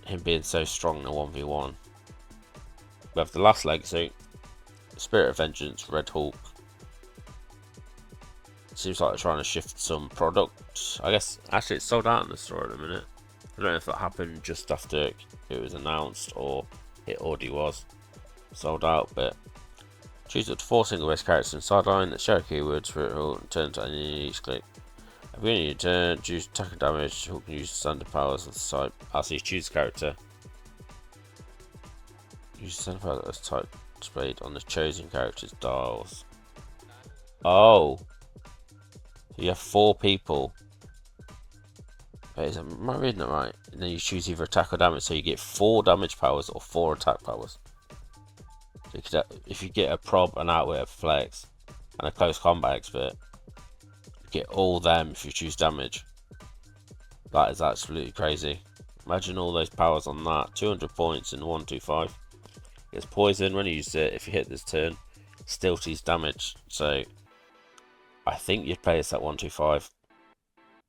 Him being so strong in a 1v1. We have the last legacy, Spirit of Vengeance, Red Hulk. Seems like they're trying to shift some product. I guess actually it's sold out in the store at the minute. I don't know if that happened just after it was announced or it already was sold out, but choose up to 4 single base characters in sideline that share keywords for Hulk and turn to any each click. At the beginning of your turn, choose attack and damage. Hulk can use standard powers on the side. As you choose character, use standard powers as type displayed on the chosen character's dials. Oh, so you have 4 people. Wait, am I reading it right? And then you choose either attack or damage, so you get 4 damage powers or 4 attack powers. So you could, if you get a prob, an outwit, a flex, and a close combat expert, you get all them if you choose damage. That is absolutely crazy. Imagine all those powers on that. 200 points in 125. Gets poison when you use it. If you hit this turn, still sees damage. So I think you'd play this at 125.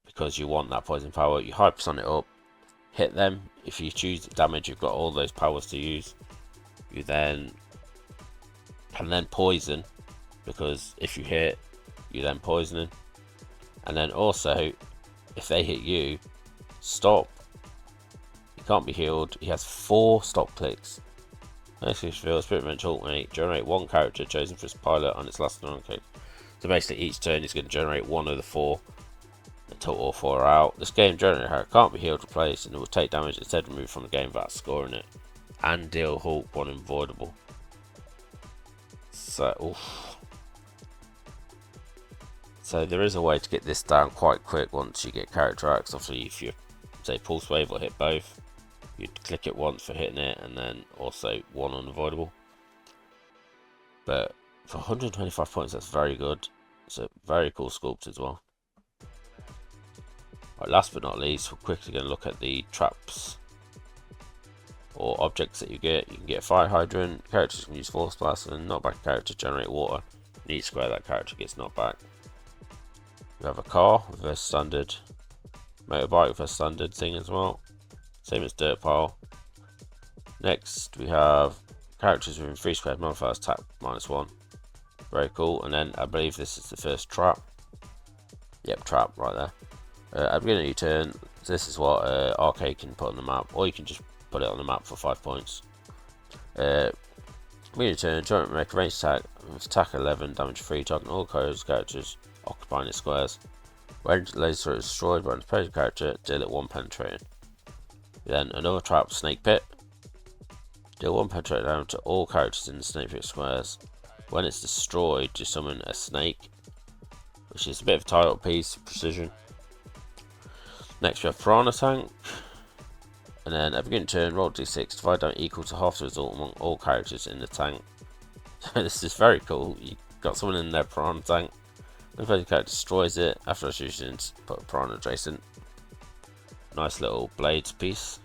Because you want that poison power, you hyperson it up, hit them. If you choose damage, you've got all those powers to use. You then can then poison, because if you hit, you then poisoning. And then also, if they hit you, stop. You can't be healed. He has 4 stop clicks. Basically, Spirit Adventure alternate, generate 1 character chosen for his pilot on its last non-click. So basically, each turn he's going to generate 1 of the 4 until all 4 are out. This game generally can't be healed, replaced, and it will take damage instead removed from the game without scoring it. And deal Hulk 1 unavoidable. So, oof. So there is a way to get this down quite quick once you get character acts. Obviously, if you say pulse wave or hit both, you'd click it once for hitting it, and then also 1 unavoidable. But for 125 points, that's very good. It's a very cool sculpt as well. Right, last but not least, we're quickly going to look at the traps or objects that you get. You can get a fire hydrant. Characters can use force blast, and knockback a character to generate water. In each square that character gets knocked back. You have a car with a standard motorbike with a standard thing as well. Same as dirt pile. Next we have characters within 3 square modifiers attack -1. Very cool. And then I believe this is the first trap. Yep, trap right there. At the beginning of your turn, this is what Arcade can put on the map, or you can just put it on the map for 5 points. Beginning of your turn, Giant make a ranged attack with attack 11, damage 3, targeting all characters occupying its squares. When laser is destroyed by an opposing character, deal it 1 penetrating. Then another trap, Snake Pit. Deal 1 penetrating damage to all characters in the Snake Pit squares. When it's destroyed, you summon a snake, which is a bit of a tie-up piece, precision. Next we have Piranha Tank. And then at the beginning of turn, roll d6, divide down equal to half the result among all characters in the tank. This is very cool. You got someone in their Piranha Tank. The opposing character destroys it. After shooting, put a Piranha adjacent. Nice little blades piece.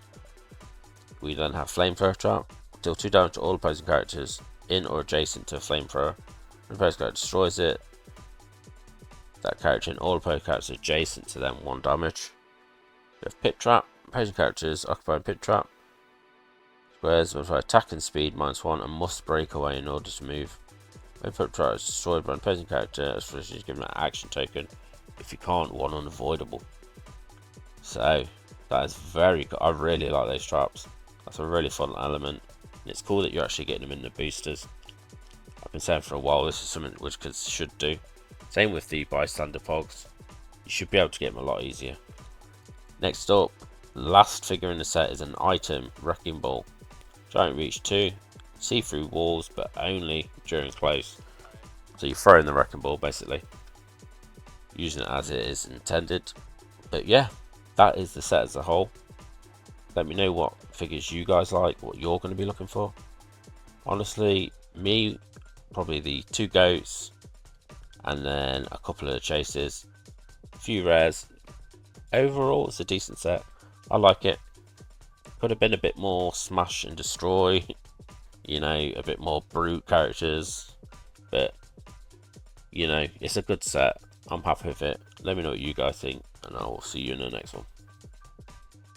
We then have Flamethrower Trap. Deal 2 damage to all opposing characters in or adjacent to a flamethrower. When the opposing character destroys it, that character and all opposing characters adjacent to them 1 damage. We have Pit Trap. Opposing characters occupying Pit Trap squares with attack and speed -1 and must break away in order to move. When Pit Trap is destroyed by an opposing character, as first is given an action token. If you can't, 1 unavoidable. So that is very good. I really like those traps. That's a really fun element. And it's cool that you're actually getting them in the boosters. I've been saying for a while this is something Wizkids should do. Same with the bystander pogs. You should be able to get them a lot easier. Next up, last figure in the set is an item, Wrecking Ball. Giant reach 2, see through walls but only during close. So you throw in the Wrecking Ball basically, using it as it is intended. But yeah, that is the set as a whole. Let me know what figures you guys like, what you're going to be looking for. Honestly, me, probably the 2 goats, and then a couple of chases, a few rares. Overall, it's a decent set. I like it. Could have been a bit more smash and destroy, you know, a bit more brute characters, but you know, it's a good set. I'm happy with it. Let me know what you guys think, and I will see you in the next one.